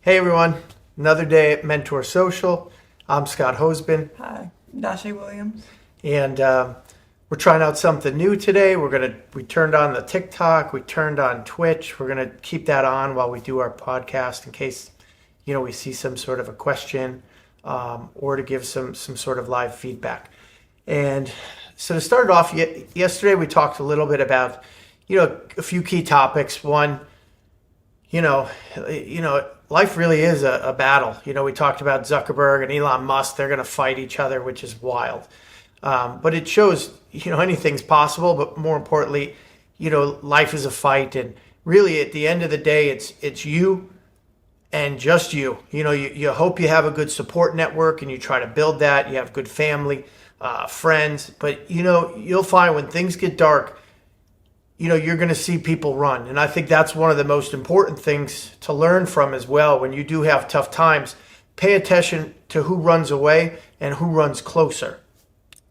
Hey everyone, another day at Mentor.Social. I'm Scott Hosbin, Hi, Dasha Williams. and we're trying out something new today. We turned on the TikTok, we turned on Twitch. We're gonna keep that on while we do our podcast in case we see some sort of a question or to give some sort of live feedback. And so to start off, yesterday we talked a little bit about a few key topics. One, you know, life really is a battle. We talked about Zuckerberg and Elon Musk. They're going to fight each other, which is wild. But it shows, anything's possible. But more importantly, life is a fight. And really, at the end of the day, it's you and just you. You hope you have a good support network and you try to build that. You have good family, friends. But, you'll find when things get dark, you're going to see people run. And I think that's one of the most important things to learn from as well. When you do have tough times, pay attention to who runs away and who runs closer.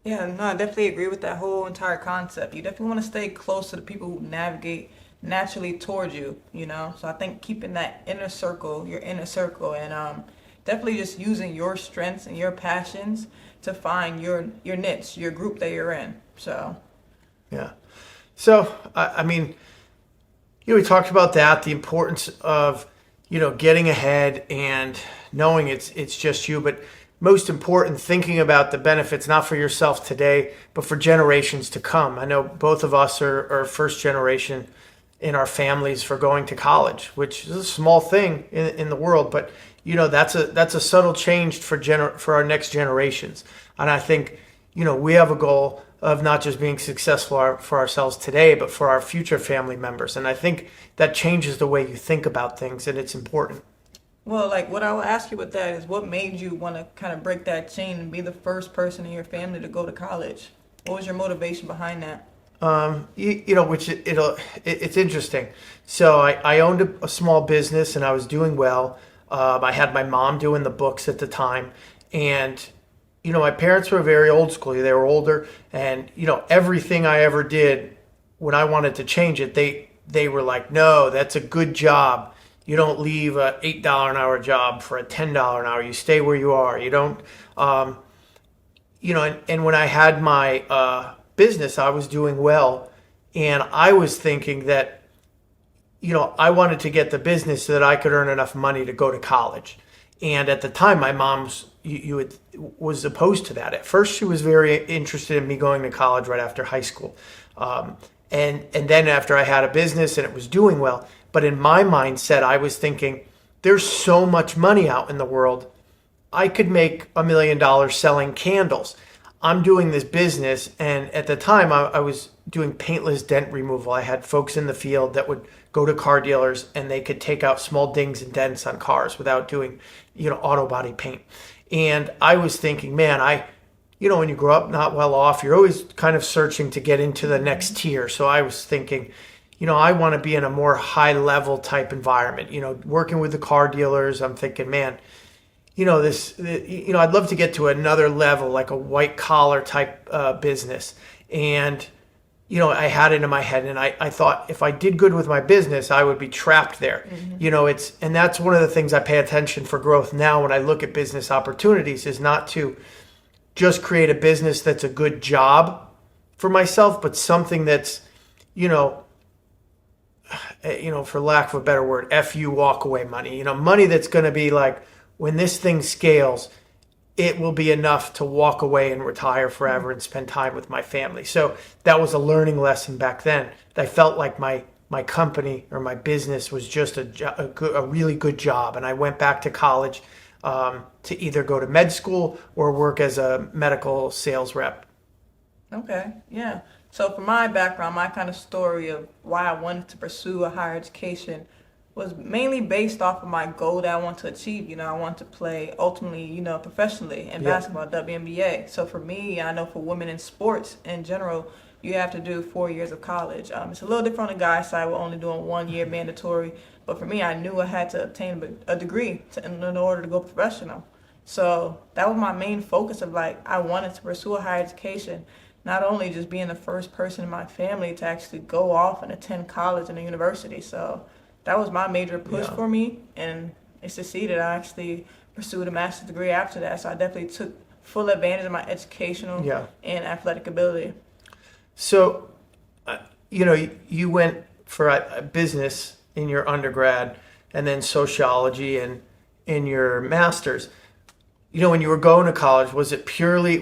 Yeah, no, I definitely agree with that whole entire concept. You definitely want to stay close to the people who navigate naturally towards you. So I think keeping that your inner circle, and definitely just using your strengths and your passions to find your niche, your group that you're in. So, Yeah. So, I mean, we talked about that, the importance of, getting ahead and knowing it's just you, but most important, thinking about the benefits, not for yourself today, but for generations to come. I know both of us are first generation in our families for going to college, which is a small thing in the world, but, that's a subtle change for our next generations. And I think, we have a goal of not just being successful for ourselves today, but for our future family members. And I think that changes the way you think about things, and it's important. well, like what I will ask you with that is what made you want to kind of break that chain and be the first person in your family to go to college? What was your motivation behind that? It's interesting. So I owned a small business and I was doing well. I had my mom doing the books at the time, and my parents were very old school. They were older, and everything I ever did when I wanted to change it, they were like, "No, that's a good job. You don't leave a $8 an hour job for a $10 an hour. You stay where you are. You don't." And when I had my business, I was doing well, and I was thinking that I wanted to get the business so that I could earn enough money to go to college. And at the time, my mom's was opposed to that. At first, she was very interested in me going to college right after high school. And then after I had a business and it was doing well. But in my mindset, I was thinking, there's so much money out in the world. I could make $1 million selling candles. I'm doing this business, and at the time I was doing paintless dent removal. I had folks in the field that would go to car dealers and they could take out small dings and dents on cars without doing, auto body paint. And I was thinking, man, when you grow up not well off, you're always kind of searching to get into the next tier. So I was thinking, I want to be in a more high level type environment, working with the car dealers. I'm thinking, man, I'd love to get to another level, like a white collar type business. And, I had it in my head, and I thought if I did good with my business, I would be trapped there. Mm-hmm. And that's one of the things I pay attention for growth now when I look at business opportunities, is not to just create a business that's a good job for myself, but something that's, for lack of a better word, FU walk away money, money that's going to be like, when this thing scales, it will be enough to walk away and retire forever and spend time with my family. So that was a learning lesson back then. I felt like my company or my business was just a really good job. And I went back to college to either go to med school or work as a medical sales rep. Okay, yeah. So for my background, my kind of story of why I wanted to pursue a higher education was mainly based off of my goal that I want to achieve. I want to play ultimately, professionally in basketball, WNBA. So for me, I know for women in sports in general, you have to do 4 years of college. It's a little different on the guys' side. We're only doing 1 year mandatory. But for me, I knew I had to obtain a degree in order to go professional. So that was my main focus of I wanted to pursue a higher education. Not only just being the first person in my family to actually go off and attend college and a university. So that was my major push for me, and it succeeded. I actually pursued a master's degree after that, so I definitely took full advantage of my educational and athletic ability. So, you went for a business in your undergrad and then sociology and in your master's. When you were going to college, was it purely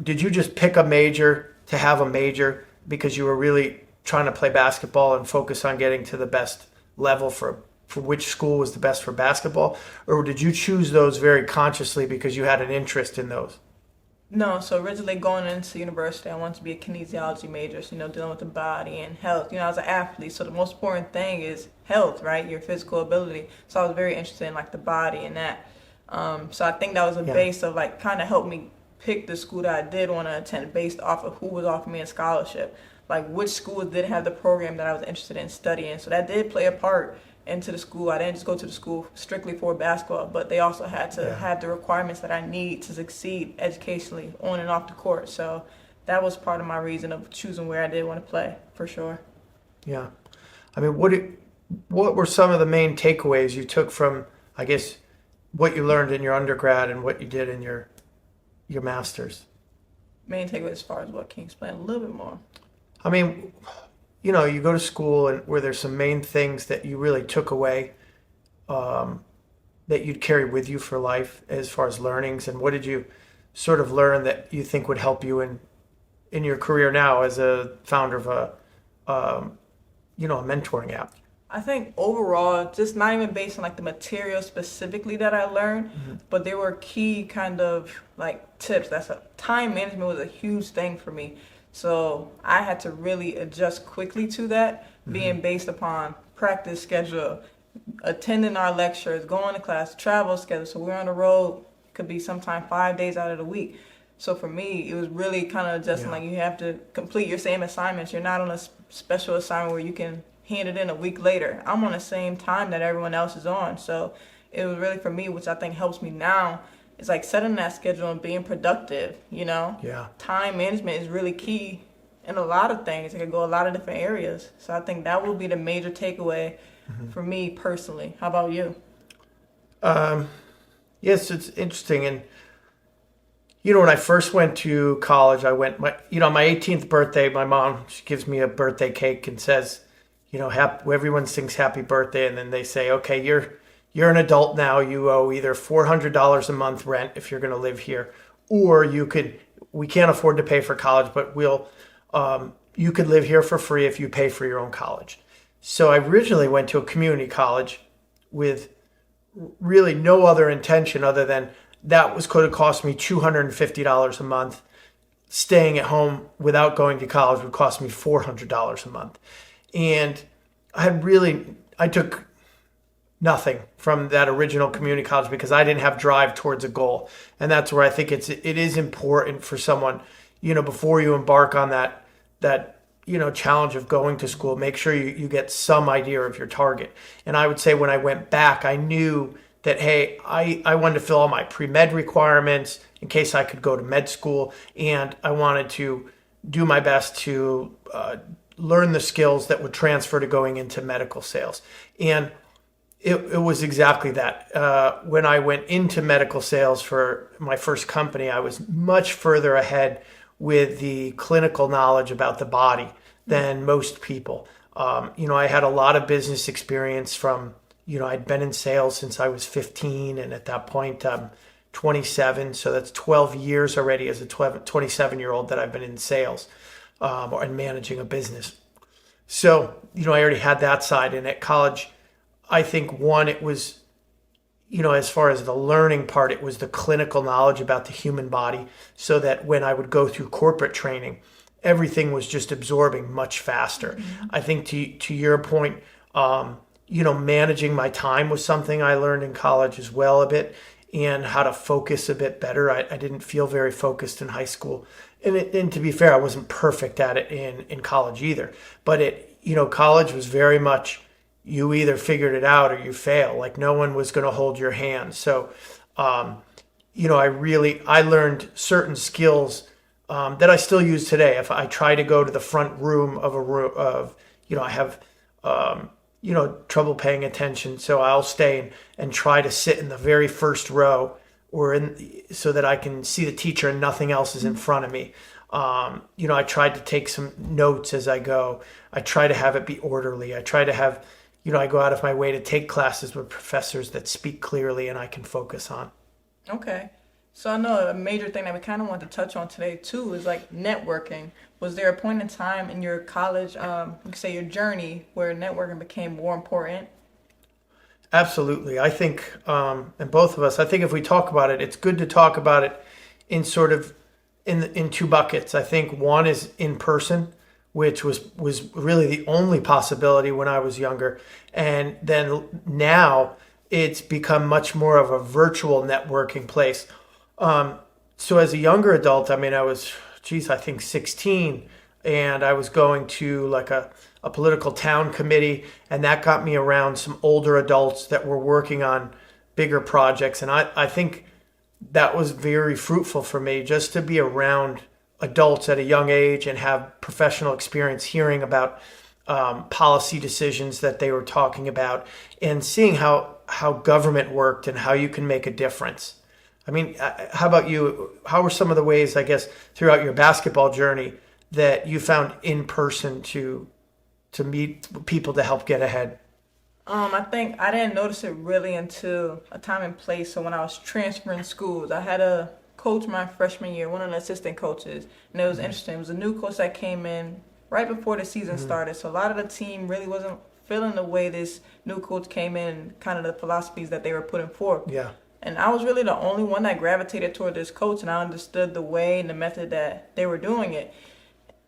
did you just pick a major to have a major because you were really trying to play basketball and focus on getting to the best level for which school was the best for basketball? Or did you choose those very consciously because you had an interest in those? No, so originally going into university, I wanted to be a kinesiology major, so, dealing with the body and health. I was an athlete, so the most important thing is health, right? Your physical ability. So I was very interested in, the body and that. So I think that was a base of, kind of helped me pick the school that I did want to attend based off of who was offering me a scholarship. Which schools did have the program that I was interested in studying. So that did play a part into the school. I didn't just go to the school strictly for basketball, but they also had to have the requirements that I need to succeed educationally on and off the court. So that was part of my reason of choosing where I did want to play, for sure. Yeah. I mean, what were some of the main takeaways you took from, I guess, what you learned in your undergrad and what you did in your master's? Main takeaway as far as what? Can you explain a little bit more? I mean, you go to school and where there's some main things that you really took away that you'd carry with you for life as far as learnings, and what did you sort of learn that you think would help you in your career now as a founder of a mentoring app? I think overall, just not even based on the material specifically that I learned, but there were key kind of tips. Time management was a huge thing for me. So I had to really adjust quickly to that, being based upon practice schedule, attending our lectures, going to class, travel schedule. So we're on the road, could be sometime 5 days out of the week. So for me, it was really kind of adjusting, you have to complete your same assignments. You're not on a special assignment where you can hand it in a week later. I'm on the same time that everyone else is on. So it was really for me, which I think helps me now, it's setting that schedule and being productive, Yeah. Time management is really key in a lot of things. It could go a lot of different areas. So I think that would be the major takeaway for me personally. How about you? Yes, it's interesting. And, when I first went to college, I went, my 18th birthday, my mom, she gives me a birthday cake and says, everyone sings happy birthday. And then they say, okay, you're an adult now. You owe either $400 a month rent if you're going to live here, or we can't afford to pay for college, but you could live here for free if you pay for your own college. So I originally went to a community college with really no other intention other than that could have cost me $250 a month. Staying at home without going to college would cost me $400 a month. And I took nothing from that original community college because I didn't have drive towards a goal. And that's where I think it is important for someone, before you embark on that challenge of going to school, make sure you get some idea of your target. And I would say when I went back, I knew that, hey, I wanted to fill all my pre-med requirements in case I could go to med school. And I wanted to do my best to learn the skills that would transfer to going into medical sales. And it was exactly that. When I went into medical sales for my first company, I was much further ahead with the clinical knowledge about the body than most people. I had a lot of business experience from, I'd been in sales since I was 15, and at that point I'm 27, so that's 12 years already as a 27-year-old that I've been in sales and managing a business. So, I already had that side. And at college, I think it was, as far as the learning part, it was the clinical knowledge about the human body, so that when I would go through corporate training, everything was just absorbing much faster. Mm-hmm. I think to your point, managing my time was something I learned in college as well a bit, and how to focus a bit better. I didn't feel very focused in high school. And to be fair, I wasn't perfect at it in college either. But college was very much, you either figured it out or you fail. No one was going to hold your hand. So, I learned certain skills that I still use today. If I try to go to the front room of I have trouble paying attention. So I'll stay and try to sit in the very first row so that I can see the teacher and nothing else is in front of me. I tried to take some notes as I go. I try to have it be orderly. I try to have, I go out of my way to take classes with professors that speak clearly and I can focus on. Okay. So I know a major thing that we kind of want to touch on today too is like networking. Was there a point in time in your college, you could say your journey, where networking became more important? Absolutely. I think, and both of us, I think if we talk about it, it's good to talk about it in sort of in two buckets. I think one is in person, which was really the only possibility when I was younger. And then now it's become much more of a virtual networking place. So as a younger adult, I mean, I was, I think 16, and I was going to like a political town committee, and that got me around some older adults that were working on bigger projects. And I think that was very fruitful for me, just to be around adults at a young age and have professional experience hearing about policy decisions that they were talking about and seeing how government worked and how you can make a difference. I mean, how about you? How were some of the ways, I guess, throughout your basketball journey that you found in person to meet people to help get ahead? I think I didn't notice it really until a time and place. So when I was transferring schools, I had a coach my freshman year, one of the assistant coaches, and it was interesting. It was a new coach that came in right before the season started. So a lot of the team really wasn't feeling the way this new coach came in and kind of the philosophies that they were putting forth. Yeah. And I was really the only one that gravitated toward this coach, and I understood the way and the method that they were doing it.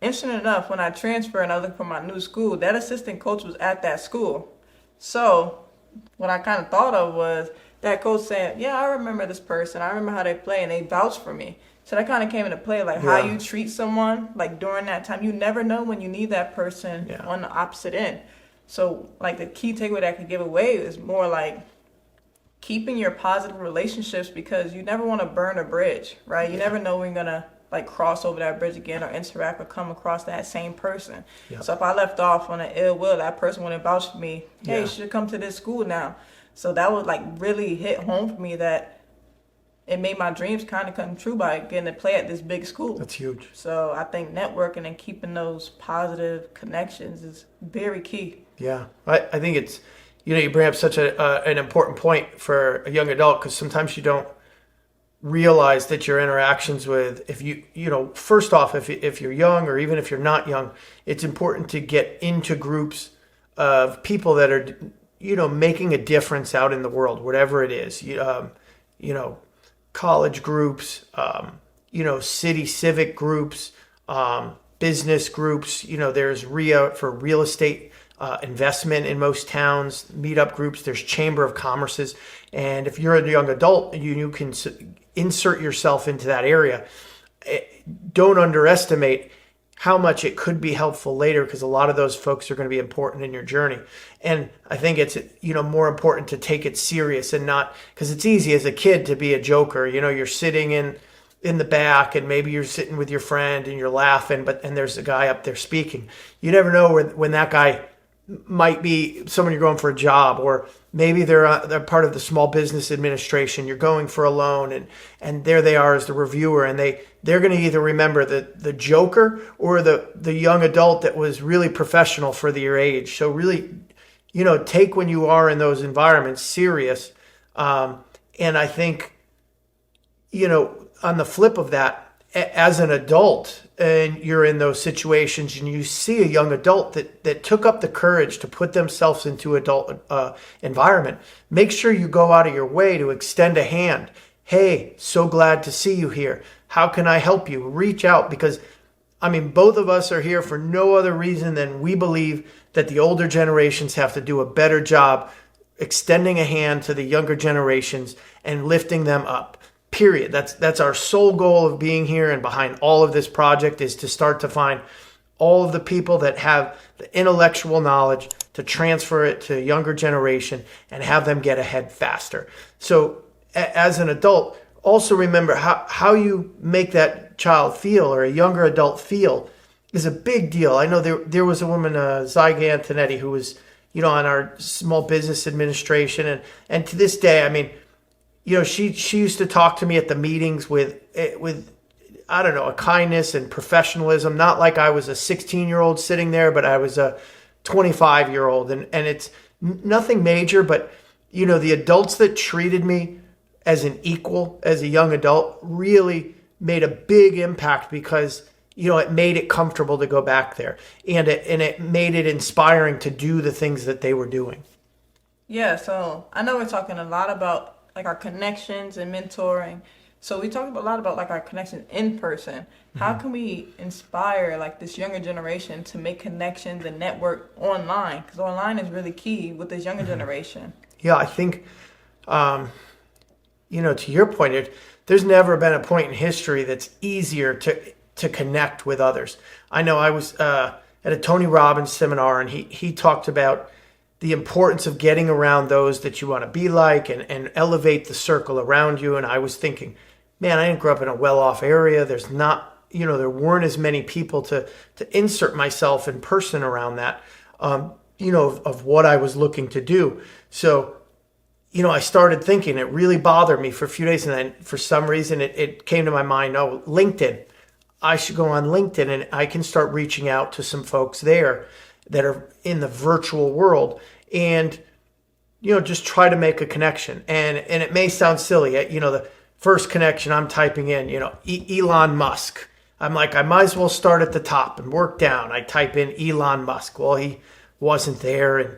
Interesting enough, when I transferred and I was looking for my new school, that assistant coach was at that school. So what I kind of thought of was that coach saying, yeah, I remember this person. I remember how they play, and they vouched for me. So that kind of came into play, like how you treat someone, like during that time. You never know when you need that person on the opposite end. So like the key takeaway that I could give away is more like keeping your positive relationships, because you never want to burn a bridge, right? You never know when you're going to like cross over that bridge again or interact or come across that same person. Yeah. So if I left off on an ill will, that person wouldn't vouch for me. Hey, you should come to this school now. So that would like really hit home for me, that it made my dreams kind of come true by getting to play at this big school. That's huge. So I think networking and keeping those positive connections is very key. Yeah, I think it's, you bring up such an important point for a young adult, because sometimes you don't realize that your interactions with, if first off, if you're young or even if you're not young, it's important to get into groups of people that are, making a difference out in the world, whatever it is, college groups, city civic groups, business groups, there's RIA for real estate investment in most towns, meetup groups, there's chamber of commerces. And if you're a young adult, you can insert yourself into that area. Don't underestimate how much it could be helpful later, because a lot of those folks are going to be important in your journey. And I think it's, more important to take it serious and not, because it's easy as a kid to be a joker. You're sitting in the back and maybe you're sitting with your friend and you're laughing, and there's a guy up there speaking. You never know when that guy might be someone you're going for a job, or maybe they're part of the small business administration. You're going for a loan, and there they are as the reviewer, and they're going to either remember the joker or the young adult that was really professional for your age. So really, take when you are in those environments serious. And I think, on the flip of that, as an adult, and you're in those situations and you see a young adult that took up the courage to put themselves into adult environment, make sure you go out of your way to extend a hand. Hey, so glad to see you here. How can I help you? Reach out, because both of us are here for no other reason than we believe that the older generations have to do a better job extending a hand to the younger generations and lifting them up. Period. That's our sole goal of being here, and behind all of this project is to start to find all of the people that have the intellectual knowledge to transfer it to a younger generation and have them get ahead faster. So as an adult, also remember how you make that child feel, or a younger adult feel, is a big deal. I know there was a woman, Zyga Antonetti, who was on our small business administration. And to this day, I mean, she used to talk to me at the meetings with I don't know, a kindness and professionalism, not like I was a 16-year-old sitting there, but I was a 25-year-old. And it's nothing major, but, the adults that treated me as an equal, as a young adult, really made a big impact because, it made it comfortable to go back there. And it made it inspiring to do the things that they were doing. Yeah, so I know we're talking a lot about like our connections and mentoring. So we talked a lot about like our connections in person. How can we inspire like this younger generation to make connections and network online? Because online is really key with this younger generation. Yeah, I think, to your point, there's never been a point in history that's easier to connect with others. I know I was at a Tony Robbins seminar, and he talked about the importance of getting around those that you want to be like and elevate the circle around you. And I was thinking, man, I didn't grow up in a well-off area. There's not, there weren't as many people to insert myself in person around that, of what I was looking to do. So, I started thinking, it really bothered me for a few days. And then for some reason, it came to my mind, LinkedIn. I should go on LinkedIn and I can start reaching out to some folks there that are in the virtual world and, just try to make a connection. And it may sound silly, the first connection I'm typing in, Elon Musk. I'm like, I might as well start at the top and work down. I type in Elon Musk. Well, he wasn't there. And,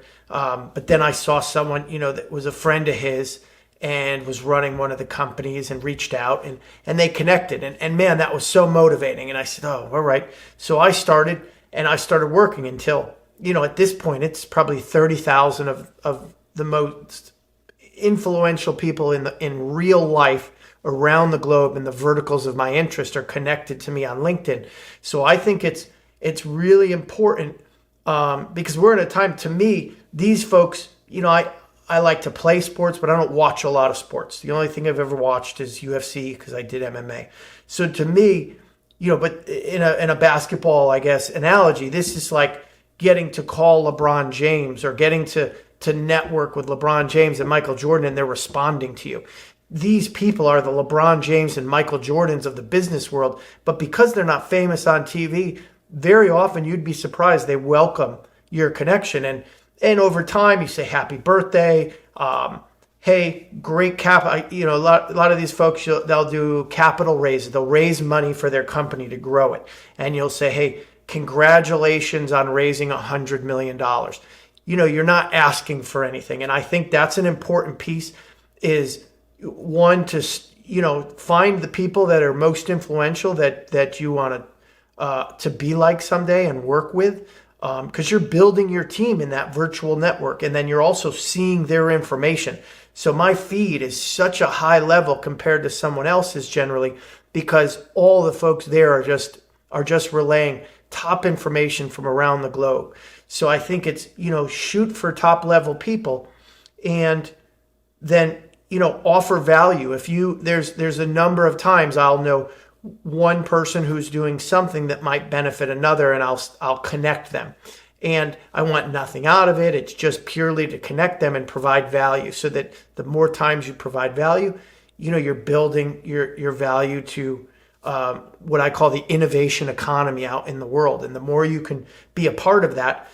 but then I saw someone, that was a friend of his and was running one of the companies and reached out and they connected. And man, that was so motivating. And I said, oh, all right. So I started working until, at this point, it's probably 30,000 of the most influential people in real life around the globe in the verticals of my interest are connected to me on LinkedIn. So I think it's really important because we're in a time, to me, these folks, I like to play sports, but I don't watch a lot of sports. The only thing I've ever watched is UFC because I did MMA. So to me, but in a basketball, I guess, analogy, this is like getting to call LeBron James or getting to network with LeBron James and Michael Jordan, and they're responding to you. These people are the LeBron James and Michael Jordans of the business world, but because they're not famous on TV, very often you'd be surprised they welcome your connection. And over time, you say happy birthday. Hey, great cap. A lot of these folks, they'll do capital raises. They'll raise money for their company to grow it. And you'll say, hey, congratulations on raising $100 million. You're not asking for anything. And I think that's an important piece is one to, find the people that are most influential that you want to be like someday and work with. Because you're building your team in that virtual network, and then you're also seeing their information. So my feed is such a high level compared to someone else's generally, because all the folks there are just relaying top information from around the globe. So I think it's shoot for top level people, and then offer value. If there's a number of times I'll know one person who's doing something that might benefit another, and I'll connect them. And I want nothing out of it. It's just purely to connect them and provide value, so that the more times you provide value, you're building your value to what I call the innovation economy out in the world. And the more you can be a part of that,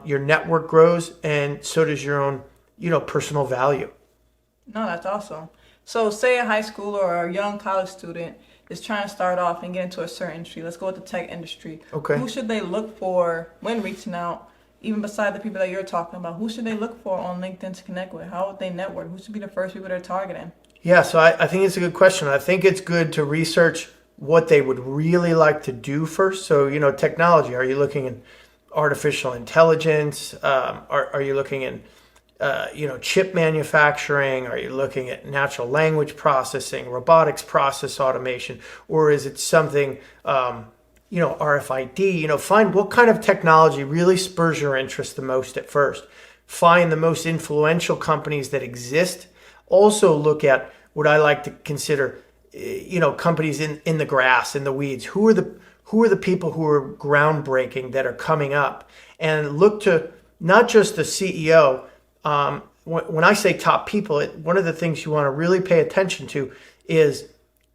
your network grows, and so does your own personal value. No, that's awesome. So say a high schooler or a young college student is trying to start off and get into a certain industry. Let's go with the tech industry. Okay. Who should they look for when reaching out, even beside the people that you're talking about? Who should they look for on LinkedIn to connect with? How would they network? Who should be the first people they're targeting? Yeah, so I think it's a good question. I think it's good to research what they would really like to do first. So, technology. Are you looking in artificial intelligence? Are you looking in chip manufacturing? Are you looking at natural language processing, robotics process automation, or is it something, RFID? Find what kind of technology really spurs your interest the most at first. Find the most influential companies that exist. Also look at what I like to consider, companies in the grass, in the weeds. Who are the people who are groundbreaking that are coming up, and look to not just the CEO. When I say top people, one of the things you want to really pay attention to is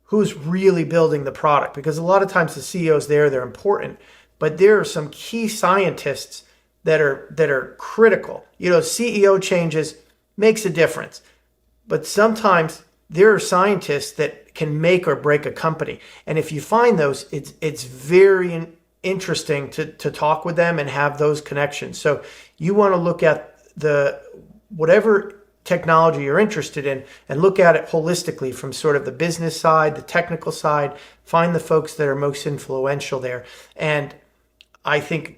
who's really building the product, because a lot of times the CEOs they're important, but there are some key scientists that are critical. CEO changes makes a difference, but sometimes there are scientists that can make or break a company. And if you find those, it's very interesting to talk with them and have those connections. So you want to look at whatever technology you're interested in and look at it holistically from sort of the business side, the technical side, find the folks that are most influential there. And I think,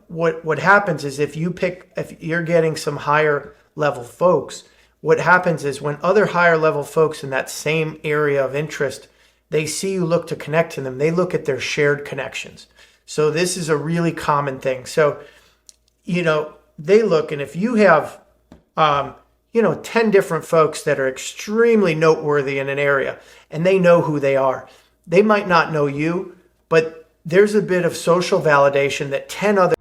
what happens is if you're getting some higher level folks, what happens is when other higher level folks in that same area of interest, they see you look to connect to them, they look at their shared connections. So this is a really common thing. So, they look, and if you have 10 different folks that are extremely noteworthy in an area and they know who they are, they might not know you, but there's a bit of social validation that 10 other